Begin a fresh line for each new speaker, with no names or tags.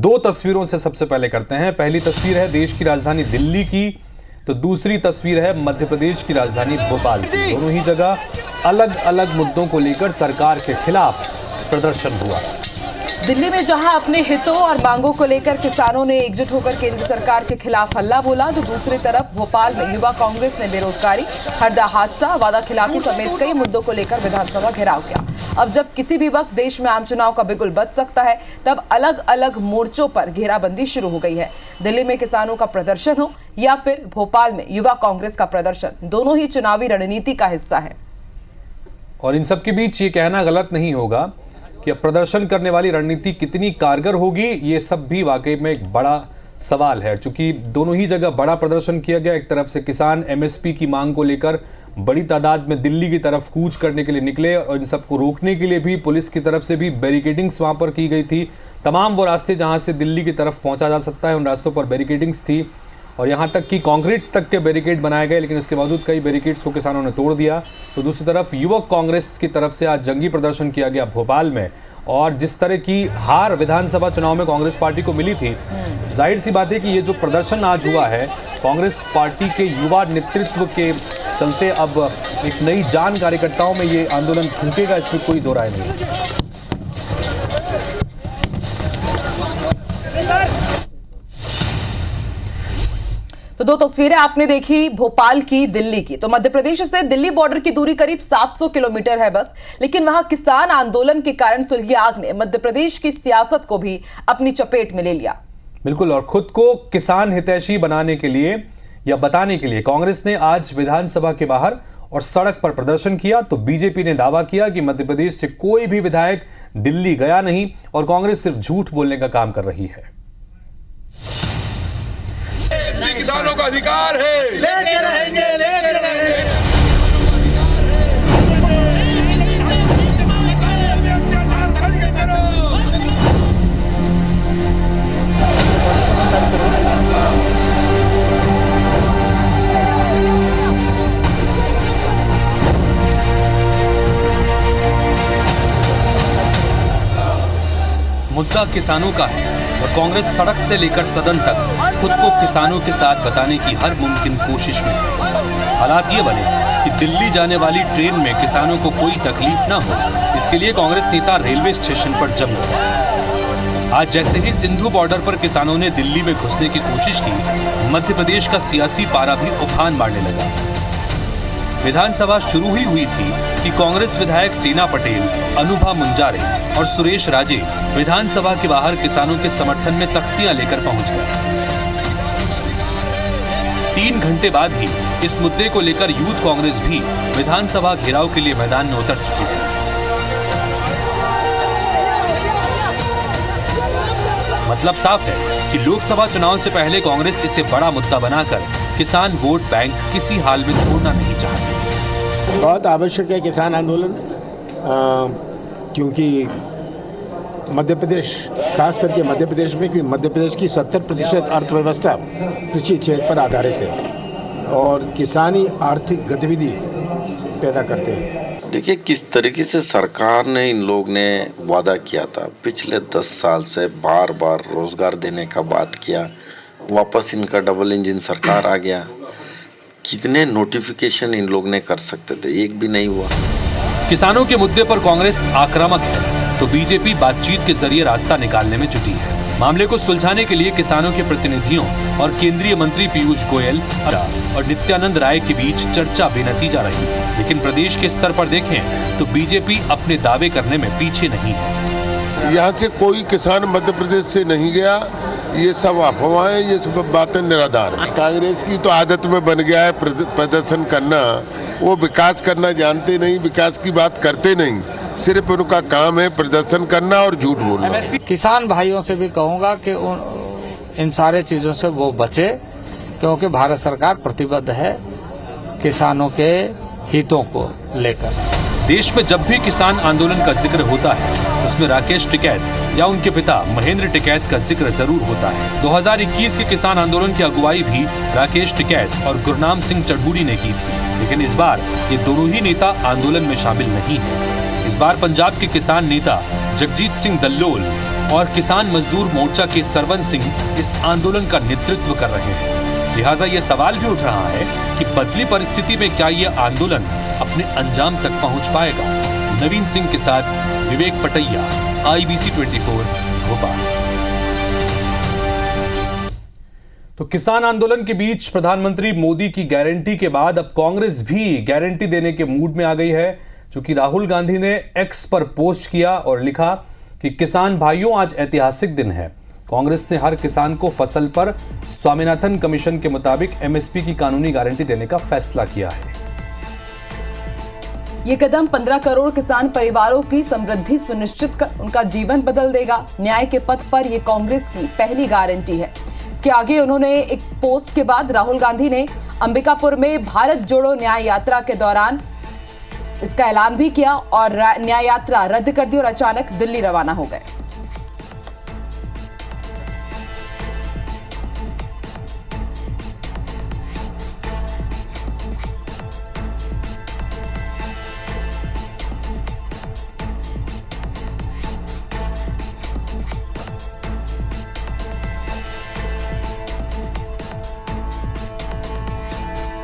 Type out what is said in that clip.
दो तस्वीरों से सबसे पहले करते हैं। पहली तस्वीर है देश की राजधानी दिल्ली की, तो दूसरी तस्वीर है मध्य प्रदेश की राजधानी भोपाल की। दोनों ही जगह अलग अलग मुद्दों को लेकर सरकार के खिलाफ प्रदर्शन हुआ।
दिल्ली में जहां अपने हितों और मांगों को लेकर किसानों ने एकजुट होकर केंद्र सरकार के खिलाफ हल्ला बोला, तो दूसरी तरफ भोपाल में युवा कांग्रेस ने बेरोजगारी, हरदा हादसा, वादा खिलाफी समेत कई मुद्दों को लेकर विधानसभा घेराव किया। अब जब किसी भी वक्त देश में आम चुनाव का बिगुल बज सकता है, तब अलग अलग मोर्चों पर घेराबंदी शुरू हो गई है। दिल्ली में किसानों का प्रदर्शन हो या फिर भोपाल में युवा कांग्रेस का प्रदर्शन, दोनों ही चुनावी रणनीति का हिस्सा है।
और इन सब के बीच ये कहना गलत नहीं होगा कि प्रदर्शन करने वाली रणनीति कितनी कारगर होगी, ये सब भी वाकई में एक बड़ा सवाल है। चूंकि दोनों ही जगह बड़ा प्रदर्शन किया गया। एक तरफ से किसान एमएसपी की मांग को लेकर बड़ी तादाद में दिल्ली की तरफ कूच करने के लिए निकले और इन सबको रोकने के लिए भी पुलिस की तरफ से भी बैरिकेडिंग्स वहां पर की गई थी। तमाम वो रास्ते जहां से दिल्ली की तरफ पहुंचा जा सकता है, उन रास्तों पर बैरिकेडिंग्स थी और यहाँ तक कि कंक्रीट तक के बैरिकेड बनाए गए, लेकिन उसके बावजूद कई बैरिकेड्स को किसानों ने तोड़ दिया। तो दूसरी तरफ युवक कांग्रेस की तरफ से आज जंगी प्रदर्शन किया गया भोपाल में। और जिस तरह की हार विधानसभा चुनाव में कांग्रेस पार्टी को मिली थी, जाहिर सी बात है कि ये जो प्रदर्शन आज हुआ है कांग्रेस पार्टी के युवा नेतृत्व के चलते, अब एक नई जान कार्यकर्ताओं में ये आंदोलन फूंकेगा, इसमें कोई दो राय नहीं।
तो दो तस्वीरें आपने देखी भोपाल की, दिल्ली की। तो मध्य प्रदेश से दिल्ली बॉर्डर की दूरी करीब 700 किलोमीटर है बस, लेकिन वहां किसान आंदोलन के कारण सुलगी आग ने मध्य प्रदेश की सियासत को भी अपनी चपेट में ले लिया।
बिल्कुल, और खुद को किसान हितैषी बनाने के लिए या बताने के लिए कांग्रेस ने आज विधानसभा के बाहर और सड़क पर प्रदर्शन किया। तो बीजेपी ने दावा किया कि मध्य प्रदेश से कोई भी विधायक दिल्ली गया नहीं और कांग्रेस सिर्फ झूठ बोलने का काम कर रही है।
किसानों का अधिकार है, लेके रहेंगे, लेके रहेंगे।
मुद्दा किसानों का है और कांग्रेस सड़क से लेकर सदन तक खुद को किसानों के साथ बताने की हर मुमकिन कोशिश में है। हालात ये बने कि दिल्ली जाने वाली ट्रेन में किसानों को कोई तकलीफ ना हो, इसके लिए कांग्रेस नेता रेलवे स्टेशन पर जम गए। आज जैसे ही सिंधु बॉर्डर पर किसानों ने दिल्ली में घुसने की कोशिश की, मध्य प्रदेश का सियासी पारा भी उफान मारने लगा। विधानसभा शुरू ही हुई थी कि कांग्रेस विधायक सेना पटेल, अनुभा मुंजारे और सुरेश राजे विधानसभा के बाहर किसानों के समर्थन में तख्तियां लेकर पहुंच गए। 3 घंटे बाद ही इस मुद्दे को लेकर यूथ कांग्रेस भी विधानसभा घेराव के लिए मैदान में उतर चुकी थी। मतलब साफ है कि लोकसभा चुनाव से पहले कांग्रेस इसे बड़ा मुद्दा बनाकर किसान वोट बैंक किसी हाल में छोड़ना नहीं चाहती।
बहुत आवश्यक है किसान आंदोलन, क्योंकि मध्य प्रदेश, खास करके मध्य प्रदेश में, कि मध्य प्रदेश की 70% अर्थव्यवस्था कृषि क्षेत्र पर आधारित है और किसानी आर्थिक गतिविधि पैदा करते हैं।
देखिए किस तरीके से सरकार ने, इन लोग ने वादा किया था पिछले 10 साल से, बार बार रोजगार देने का बात किया, वापस इनका डबल इंजन सरकार आ गया। कितने नोटिफिकेशन इन लोग ने कर सकते थे, एक भी नहीं हुआ।
किसानों के मुद्दे पर कांग्रेस आक्रामक है तो बीजेपी बातचीत के जरिए रास्ता निकालने में जुटी है। मामले को सुलझाने के लिए किसानों के प्रतिनिधियों और केंद्रीय मंत्री पीयूष गोयल और नित्यानंद राय के बीच चर्चा बेनतीजा रही। लेकिन प्रदेश के स्तर पर देखें तो बीजेपी अपने दावे करने में पीछे नहीं है।
यहाँ से कोई किसान मध्य प्रदेश से नहीं गया, ये सब अफवाहें, ये सब बातें निराधार है। कांग्रेस की तो आदत में बन गया है प्रदर्शन करना। वो विकास करना जानते नहीं, विकास की बात करते नहीं, सिर्फ उनका काम है प्रदर्शन करना और झूठ बोलना।
किसान भाइयों से भी कहूँगा कि इन सारे चीजों से वो बचे, क्योंकि भारत सरकार प्रतिबद्ध है किसानों के हितों को लेकर।
देश में जब भी किसान आंदोलन का जिक्र होता है उसमें राकेश टिकैत या उनके पिता महेंद्र टिकैत का जिक्र जरूर होता है। 2021 के किसान आंदोलन की अगुवाई भी राकेश टिकैत और गुरनाम सिंह चढ़ूरी ने की थी, लेकिन इस बार ये दोनों ही नेता आंदोलन में शामिल नहीं है। इस बार पंजाब के किसान नेता जगजीत सिंह दल्लोल और किसान मजदूर मोर्चा के सरवन सिंह इस आंदोलन का नेतृत्व कर रहे हैं। लिहाजा ये सवाल भी उठ रहा है कि बदली परिस्थिति में क्या ये आंदोलन अपने अंजाम तक पहुंच पाएगा। नवीन सिंह के साथ विवेक पटैया, IBC 24 भोपाल। तो किसान आंदोलन के बीच प्रधानमंत्री मोदी की गारंटी के बाद अब कांग्रेस भी गारंटी देने के मूड में आ गई है। चूंकि राहुल गांधी ने एक्स पर पोस्ट किया और लिखा कि किसान भाइयों, आज ऐतिहासिक दिन है। कांग्रेस ने हर किसान को फसल पर स्वामीनाथन कमीशन के मुताबिक MSP की कानूनी गारंटी देने का फैसला किया है।
ये कदम 15 करोड़ किसान परिवारों की समृद्धि सुनिश्चित कर उनका जीवन बदल देगा। न्याय के पथ पर यह कांग्रेस की पहली गारंटी है। इसके आगे उन्होंने एक पोस्ट के बाद राहुल गांधी ने अंबिकापुर में भारत जोड़ो न्याय यात्रा के दौरान इसका ऐलान भी किया और न्याय यात्रा रद्द कर दी और अचानक दिल्ली रवाना हो गए।